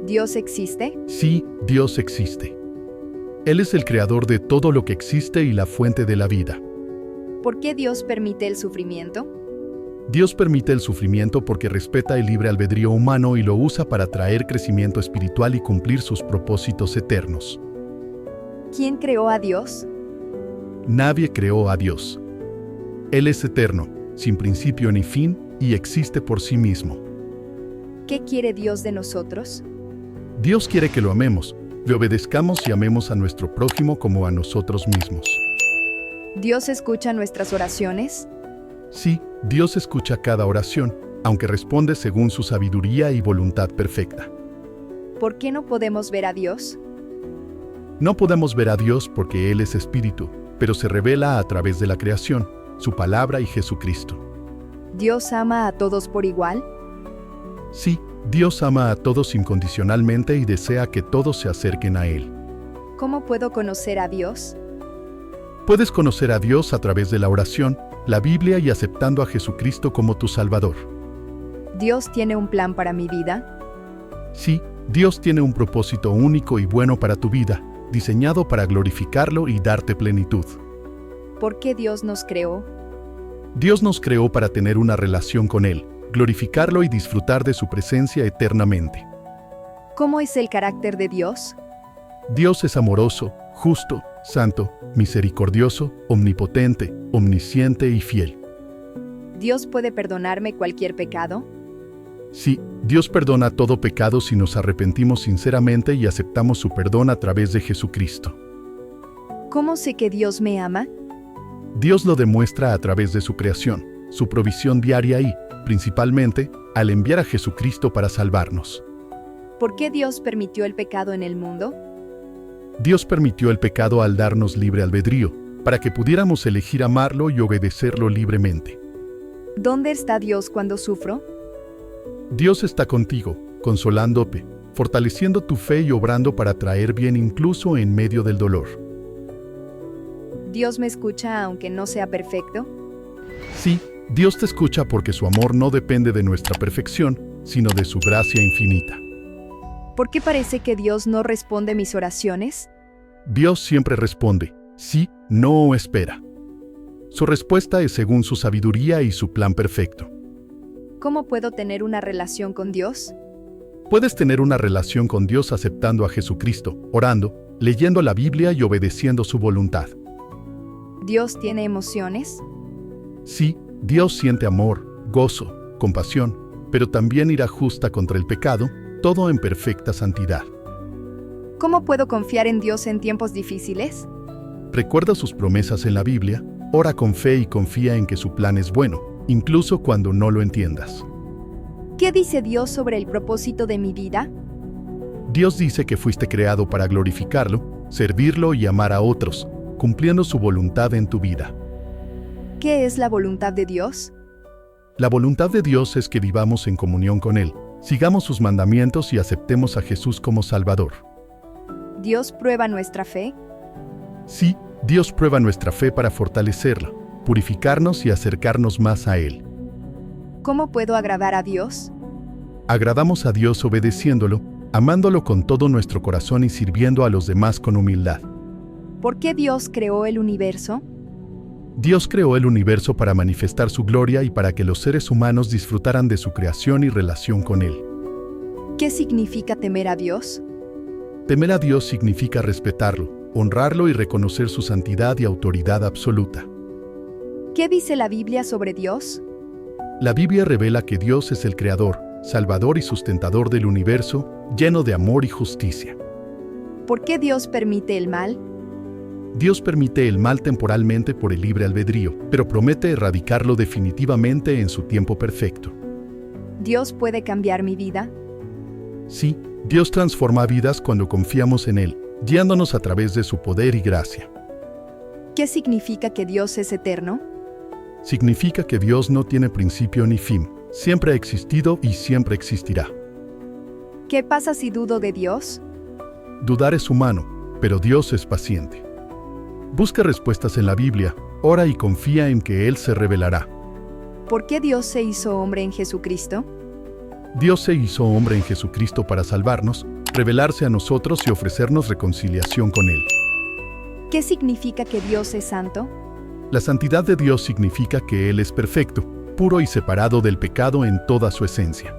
¿Dios existe? Sí, Dios existe. Él es el creador de todo lo que existe y la fuente de la vida. ¿Por qué Dios permite el sufrimiento? Dios permite el sufrimiento porque respeta el libre albedrío humano y lo usa para traer crecimiento espiritual y cumplir sus propósitos eternos. ¿Quién creó a Dios? Nadie creó a Dios. Él es eterno, sin principio ni fin, y existe por sí mismo. ¿Qué quiere Dios de nosotros? Dios quiere que lo amemos, le obedezcamos y amemos a nuestro prójimo como a nosotros mismos. ¿Dios escucha nuestras oraciones? Sí, Dios escucha cada oración, aunque responde según su sabiduría y voluntad perfecta. ¿Por qué no podemos ver a Dios? No podemos ver a Dios porque Él es espíritu, pero se revela a través de la creación, su palabra y Jesucristo. ¿Dios ama a todos por igual? Sí, Dios ama a todos incondicionalmente y desea que todos se acerquen a Él. ¿Cómo puedo conocer a Dios? Puedes conocer a Dios a través de la oración, la Biblia y aceptando a Jesucristo como tu Salvador. ¿Dios tiene un plan para mi vida? Sí, Dios tiene un propósito único y bueno para tu vida, diseñado para glorificarlo y darte plenitud. ¿Por qué Dios nos creó? Dios nos creó para tener una relación con Él, glorificarlo y disfrutar de su presencia eternamente. ¿Cómo es el carácter de Dios? Dios es amoroso, justo, santo, misericordioso, omnipotente, omnisciente y fiel. ¿Dios puede perdonarme cualquier pecado? Sí, Dios perdona todo pecado si nos arrepentimos sinceramente y aceptamos su perdón a través de Jesucristo. ¿Cómo sé que Dios me ama? Dios lo demuestra a través de su creación, su provisión diaria y, principalmente, al enviar a Jesucristo para salvarnos. ¿Por qué Dios permitió el pecado en el mundo? Dios permitió el pecado al darnos libre albedrío, para que pudiéramos elegir amarlo y obedecerlo libremente. ¿Dónde está Dios cuando sufro? Dios está contigo, consolándote, fortaleciendo tu fe y obrando para traer bien incluso en medio del dolor. ¿Dios me escucha aunque no sea perfecto? Sí, Dios te escucha porque su amor no depende de nuestra perfección, sino de su gracia infinita. ¿Por qué parece que Dios no responde mis oraciones? Dios siempre responde, sí, no o espera. Su respuesta es según su sabiduría y su plan perfecto. ¿Cómo puedo tener una relación con Dios? Puedes tener una relación con Dios aceptando a Jesucristo, orando, leyendo la Biblia y obedeciendo su voluntad. ¿Dios tiene emociones? Sí, Dios siente amor, gozo, compasión, pero también ira justa contra el pecado, todo en perfecta santidad. ¿Cómo puedo confiar en Dios en tiempos difíciles? Recuerda sus promesas en la Biblia, ora con fe y confía en que su plan es bueno, incluso cuando no lo entiendas. ¿Qué dice Dios sobre el propósito de mi vida? Dios dice que fuiste creado para glorificarlo, servirlo y amar a otros, cumpliendo su voluntad en tu vida. ¿Qué es la voluntad de Dios? La voluntad de Dios es que vivamos en comunión con Él, sigamos sus mandamientos y aceptemos a Jesús como Salvador. ¿Dios prueba nuestra fe? Sí, Dios prueba nuestra fe para fortalecerla, purificarnos y acercarnos más a Él. ¿Cómo puedo agradar a Dios? Agradamos a Dios obedeciéndolo, amándolo con todo nuestro corazón y sirviendo a los demás con humildad. ¿Por qué Dios creó el universo? Dios creó el universo para manifestar su gloria y para que los seres humanos disfrutaran de su creación y relación con Él. ¿Qué significa temer a Dios? Temer a Dios significa respetarlo, honrarlo y reconocer su santidad y autoridad absoluta. ¿Qué dice la Biblia sobre Dios? La Biblia revela que Dios es el Creador, Salvador y sustentador del universo, lleno de amor y justicia. ¿Por qué Dios permite el mal? Dios permite el mal temporalmente por el libre albedrío, pero promete erradicarlo definitivamente en su tiempo perfecto. ¿Dios puede cambiar mi vida? Sí, Dios transforma vidas cuando confiamos en Él, guiándonos a través de su poder y gracia. ¿Qué significa que Dios es eterno? Significa que Dios no tiene principio ni fin, siempre ha existido y siempre existirá. ¿Qué pasa si dudo de Dios? Dudar es humano, pero Dios es paciente. Busca respuestas en la Biblia, ora y confía en que Él se revelará. ¿Por qué Dios se hizo hombre en Jesucristo? Dios se hizo hombre en Jesucristo para salvarnos, revelarse a nosotros y ofrecernos reconciliación con Él. ¿Qué significa que Dios es santo? La santidad de Dios significa que Él es perfecto, puro y separado del pecado en toda su esencia.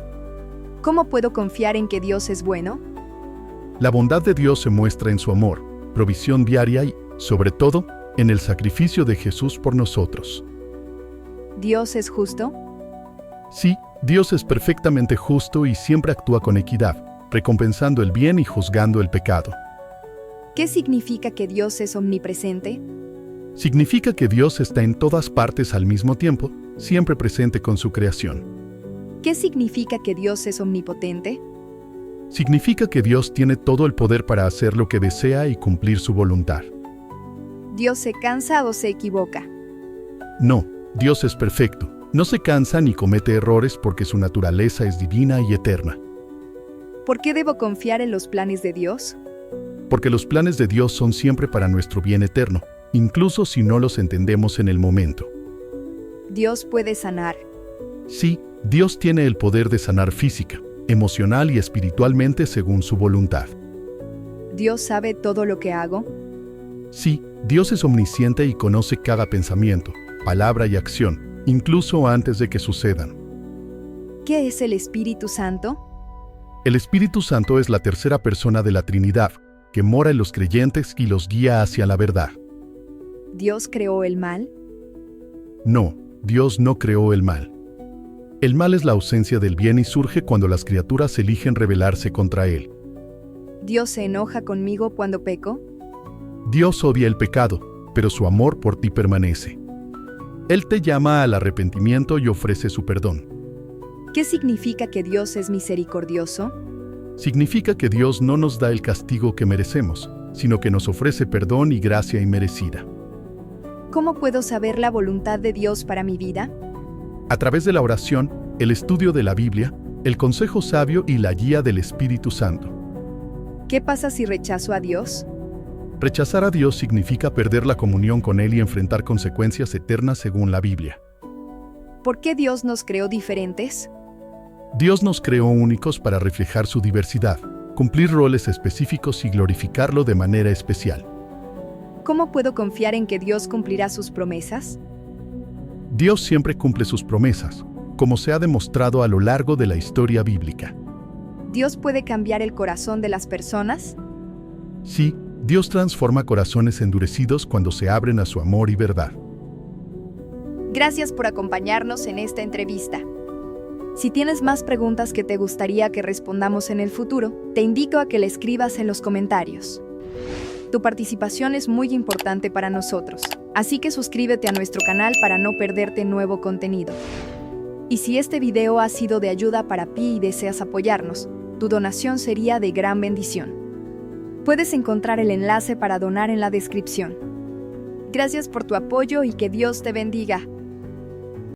¿Cómo puedo confiar en que Dios es bueno? La bondad de Dios se muestra en su amor, provisión diaria y, sobre todo, en el sacrificio de Jesús por nosotros. ¿Dios es justo? Sí, Dios es perfectamente justo y siempre actúa con equidad, recompensando el bien y juzgando el pecado. ¿Qué significa que Dios es omnipresente? Significa que Dios está en todas partes al mismo tiempo, siempre presente con su creación. ¿Qué significa que Dios es omnipotente? Significa que Dios tiene todo el poder para hacer lo que desea y cumplir su voluntad. ¿Dios se cansa o se equivoca? No, Dios es perfecto, no se cansa ni comete errores porque su naturaleza es divina y eterna. ¿Por qué debo confiar en los planes de Dios? Porque los planes de Dios son siempre para nuestro bien eterno, incluso si no los entendemos en el momento. ¿Dios puede sanar? Sí, Dios tiene el poder de sanar física, emocional y espiritualmente según su voluntad. ¿Dios sabe todo lo que hago? Sí, Dios es omnisciente y conoce cada pensamiento, palabra y acción, incluso antes de que sucedan. ¿Qué es el Espíritu Santo? El Espíritu Santo es la tercera persona de la Trinidad, que mora en los creyentes y los guía hacia la verdad. ¿Dios creó el mal? No, Dios no creó el mal. El mal es la ausencia del bien y surge cuando las criaturas eligen rebelarse contra él. ¿Dios se enoja conmigo cuando peco? Dios odia el pecado, pero su amor por ti permanece. Él te llama al arrepentimiento y ofrece su perdón. ¿Qué significa que Dios es misericordioso? Significa que Dios no nos da el castigo que merecemos, sino que nos ofrece perdón y gracia inmerecida. ¿Cómo puedo saber la voluntad de Dios para mi vida? A través de la oración, el estudio de la Biblia, el consejo sabio y la guía del Espíritu Santo. ¿Qué pasa si rechazo a Dios? Rechazar a Dios significa perder la comunión con Él y enfrentar consecuencias eternas según la Biblia. ¿Por qué Dios nos creó diferentes? Dios nos creó únicos para reflejar su diversidad, cumplir roles específicos y glorificarlo de manera especial. ¿Cómo puedo confiar en que Dios cumplirá sus promesas? Dios siempre cumple sus promesas, como se ha demostrado a lo largo de la historia bíblica. ¿Dios puede cambiar el corazón de las personas? Sí, Dios transforma corazones endurecidos cuando se abren a su amor y verdad. Gracias por acompañarnos en esta entrevista. Si tienes más preguntas que te gustaría que respondamos en el futuro, te invito a que le escribas en los comentarios. Tu participación es muy importante para nosotros, así que suscríbete a nuestro canal para no perderte nuevo contenido. Y si este video ha sido de ayuda para ti y deseas apoyarnos, tu donación sería de gran bendición. Puedes encontrar el enlace para donar en la descripción. Gracias por tu apoyo y que Dios te bendiga.